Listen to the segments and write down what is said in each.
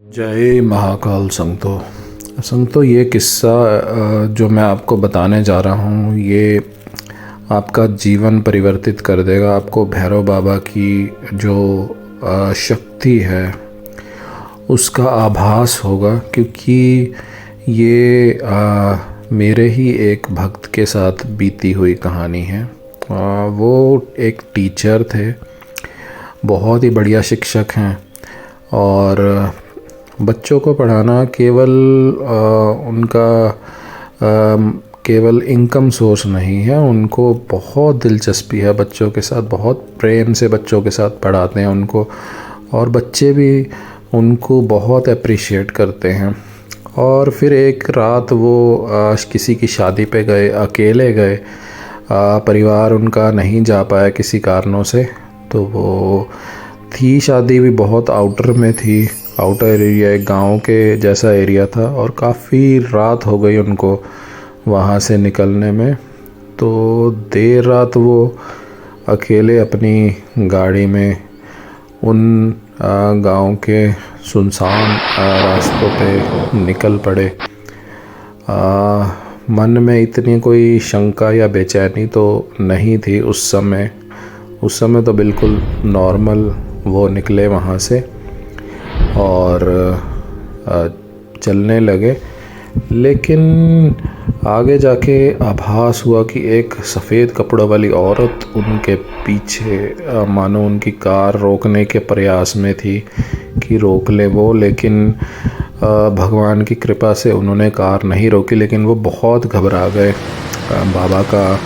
जय महाकाल संतो। संतो, ये किस्सा जो मैं आपको बताने जा रहा हूँ ये आपका जीवन परिवर्तित कर देगा। आपको भैरव बाबा की जो शक्ति है उसका आभास होगा, क्योंकि ये मेरे ही एक भक्त के साथ बीती हुई कहानी है। वो एक टीचर थे, बहुत ही बढ़िया शिक्षक हैं, और बच्चों को पढ़ाना केवल उनका केवल इनकम सोर्स नहीं है। उनको बहुत दिलचस्पी है बच्चों के साथ, बहुत प्रेम से बच्चों के साथ पढ़ाते हैं उनको, और बच्चे भी उनको बहुत अप्रिशिएट करते हैं। और फिर एक रात वो किसी की शादी पे गए, अकेले गए, परिवार उनका नहीं जा पाया किसी कारणों से। तो वो थी शादी भी बहुत आउटर में थी, आउटर एरिया, एक गांव के जैसा एरिया था, और काफ़ी रात हो गई उनको वहाँ से निकलने में। तो देर रात वो अकेले अपनी गाड़ी में उन गांव के सुनसान रास्तों पे निकल पड़े। मन में इतनी कोई शंका या बेचैनी तो नहीं थी उस समय। उस समय तो बिल्कुल नॉर्मल वो निकले वहाँ से और चलने लगे। लेकिन आगे जाके आभास हुआ कि एक सफ़ेद कपड़ों वाली औरत उनके पीछे मानो उनकी कार रोकने के प्रयास में थी कि रोक ले वो। लेकिन भगवान की कृपा से उन्होंने कार नहीं रोकी, लेकिन वो बहुत घबरा गए। बाबा का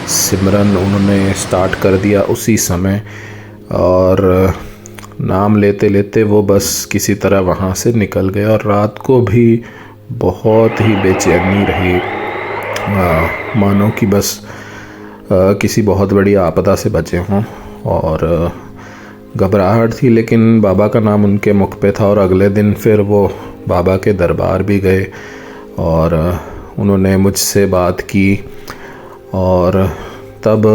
सिमरन उन्होंने स्टार्ट कर दिया उसी समय, और नाम लेते लेते वो बस किसी तरह वहाँ से निकल गए। और रात को भी बहुत ही बेचैनी रही, मानो कि बस किसी बहुत बड़ी आपदा से बचे हों, और घबराहट थी। लेकिन बाबा का नाम उनके मुख पे था, और अगले दिन फिर वो बाबा के दरबार भी गए, और उन्होंने मुझसे बात की। और तब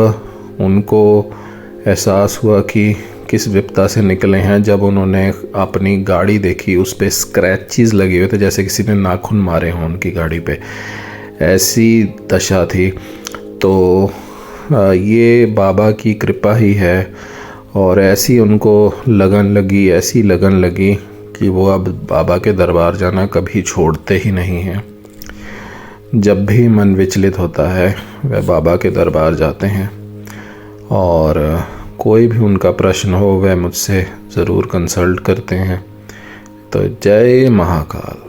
उनको एहसास हुआ कि किस विपदा से निकले हैं, जब उन्होंने अपनी गाड़ी देखी। उस पे स्क्रैचेस लगे हुए थे, जैसे किसी ने नाखून मारे हों उनकी गाड़ी पे, ऐसी दशा थी। तो ये बाबा की कृपा ही है। और ऐसी उनको ऐसी लगन लगी कि वो अब बाबा के दरबार जाना कभी छोड़ते ही नहीं हैं। जब भी मन विचलित होता है वह बाबा के दरबार जाते हैं, और कोई भी उनका प्रश्न हो वह मुझसे ज़रूर कंसल्ट करते हैं। तो जय महाकाल।